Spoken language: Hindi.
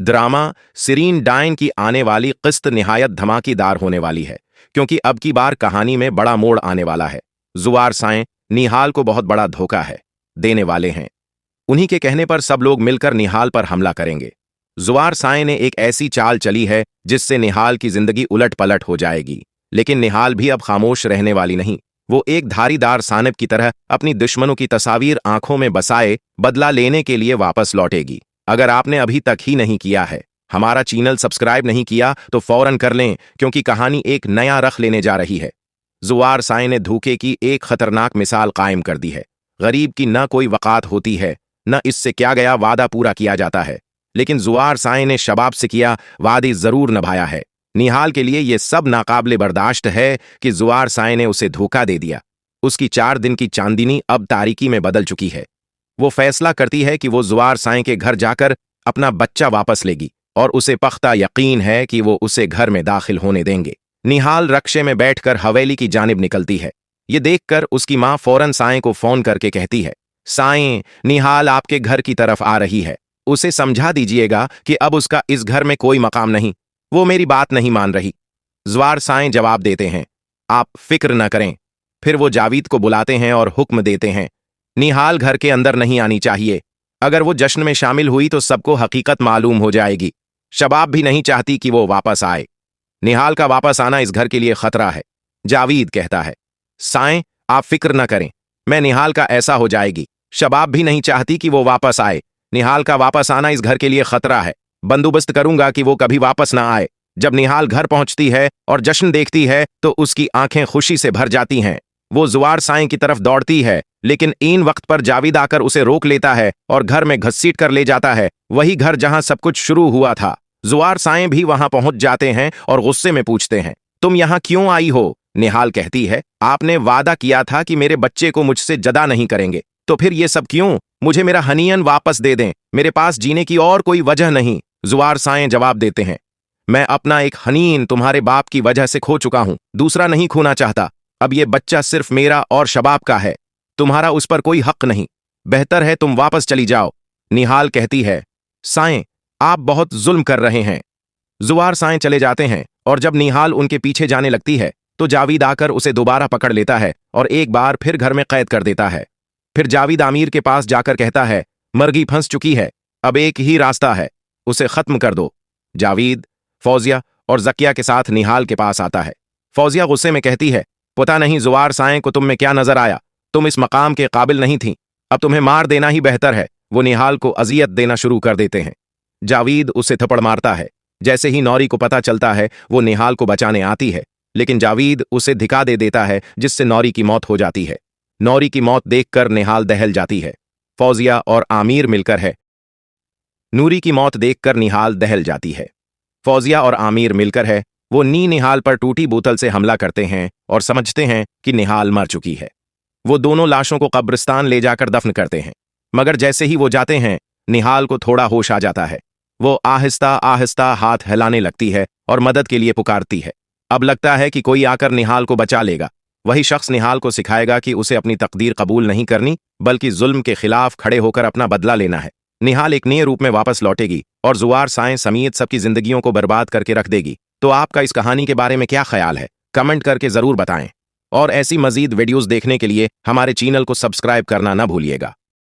ड्रामा सीरीन डायन की आने वाली किस्त निहायत धमाकेदार होने वाली है, क्योंकि अब की बार कहानी में बड़ा मोड़ आने वाला है। जुआर साएं निहाल को बहुत बड़ा धोखा है देने वाले हैं। उन्हीं के कहने पर सब लोग मिलकर निहाल पर हमला करेंगे। जुआर साएं ने एक ऐसी चाल चली है जिससे निहाल की जिंदगी उलट पलट हो जाएगी, लेकिन निहाल भी अब खामोश रहने वाली नहीं। वो एक धारीदार सानब की तरह अपनी दुश्मनों की तस्वीर आंखों में बसाए बदला लेने के लिए वापस लौटेगी। अगर आपने अभी तक ही नहीं किया है, हमारा चैनल सब्सक्राइब नहीं किया तो फौरन कर लें, क्योंकि कहानी एक नया रख लेने जा रही है। जुआर साएं ने धोखे की एक खतरनाक मिसाल कायम कर दी है। गरीब की न कोई वकात होती है, न इससे क्या गया वादा पूरा किया जाता है, लेकिन जुआर साएं ने शबाब से किया वादे जरूर निभाया है। निहाल के लिए यह सब नाकाबिले बर्दाश्त है कि जुआर साएं ने उसे धोखा दे दिया। उसकी 4 दिन की चांदनी अब तारीकी में बदल चुकी है। वो फैसला करती है कि वो जुआर साएं के घर जाकर अपना बच्चा वापस लेगी, और उसे पख्ता यकीन है कि वो उसे घर में दाखिल होने देंगे। निहाल रक्शे में बैठकर हवेली की जानिब निकलती है। ये देखकर उसकी मां फौरन साएं को फोन करके कहती है, साएं, निहाल आपके घर की तरफ आ रही है, उसे समझा दीजिएगा कि अब उसका इस घर में कोई मकाम नहीं, वो मेरी बात नहीं मान रही। जुआर साएं जवाब देते हैं, आप फिक्र न करें। फिर वो जावीद को बुलाते हैं और हुक्म देते हैं, निहाल घर के अंदर नहीं आनी चाहिए। अगर वो जश्न में शामिल हुई तो सबको हकीकत मालूम हो जाएगी। शबाब भी नहीं चाहती कि वो वापस आए। निहाल का वापस आना इस घर के लिए खतरा है। जावीद कहता है, साएं, आप फिक्र न करें, मैं निहाल का ऐसा हो जाएगी। शबाब भी नहीं चाहती कि वो वापस आए। निहाल का वापस आना इस घर के लिए खतरा है। बंदोबस्त करूंगा कि वो कभी वापस ना आए। जब निहाल घर पहुंचती है और जश्न देखती है तो उसकी आंखें खुशी से भर जाती हैं। वो जुआर साएं की तरफ दौड़ती है, लेकिन इन वक्त पर जावीद आकर उसे रोक लेता है और घर में घसीट कर ले जाता है, वही घर जहां सब कुछ शुरू हुआ था। जुआर साएं भी वहां पहुंच जाते हैं और गुस्से में पूछते हैं, तुम यहां क्यों आई हो? निहाल कहती है, आपने वादा किया था कि मेरे बच्चे को मुझसे जदा नहीं करेंगे, तो फिर ये सब क्यों? मुझे मेरा हनीयन वापस दे दें, मेरे पास जीने की और कोई वजह नहीं। जुआर साएं जवाब देते हैं, मैं अपना एक हनीन तुम्हारे बाप की वजह से खो चुका हूं, दूसरा नहीं खोना चाहता। अब ये बच्चा सिर्फ मेरा और शबाब का है, तुम्हारा उस पर कोई हक नहीं। बेहतर है तुम वापस चली जाओ। निहाल कहती है, साएं, आप बहुत जुल्म कर रहे हैं। जुआर साएं चले जाते हैं, और जब निहाल उनके पीछे जाने लगती है तो जावीद आकर उसे दोबारा पकड़ लेता है और एक बार फिर घर में कैद कर देता है। फिर जावीद आमिर के पास जाकर कहता है, मर्गी फंस चुकी है, अब एक ही रास्ता है, उसे खत्म कर दो। जावीद फौजिया और जकिया के साथ निहाल के पास आता है। फौजिया गुस्से में कहती है, पता नहीं जुआर साएं को तुम में क्या नजर आया, तुम इस मकाम के काबिल नहीं थी, अब तुम्हें मार देना ही बेहतर है। वो निहाल को अजियत देना शुरू कर देते हैं। जावीद उसे थप्पड़ मारता है। जैसे ही नौरी को पता चलता है वो निहाल को बचाने आती है, लेकिन जावीद उसे धिका दे देता है, जिससे नौरी की मौत हो जाती है। नौरी की मौत देखकर निहाल दहल जाती है। फौजिया और आमिर मिलकर है नूरी की मौत देखकर निहाल दहल जाती है। फौजिया और आमिर मिलकर है वो निहाल पर टूटी बोतल से हमला करते हैं और समझते हैं कि निहाल मर चुकी है। वो दोनों लाशों को कब्रिस्तान ले जाकर दफन करते हैं, मगर जैसे ही वो जाते हैं निहाल को थोड़ा होश आ जाता है। वो आहिस्ता आहिस्ता हाथ हिलाने लगती है और मदद के लिए पुकारती है। अब लगता है कि कोई आकर निहाल को बचा लेगा। वही शख्स निहाल को सिखाएगा कि उसे अपनी तकदीर कबूल नहीं करनी, बल्कि जुल्म के खिलाफ खड़े होकर अपना बदला लेना है। निहाल एक नए रूप में वापस लौटेगी और जुआर साएं समेत सबकी जिंदगियों को बर्बाद करके रख देगी। तो आपका इस कहानी के बारे में क्या ख्याल है? कमेंट करके जरूर बताएं, और ऐसी मजीद वीडियोस देखने के लिए हमारे चैनल को सब्सक्राइब करना ना भूलिएगा।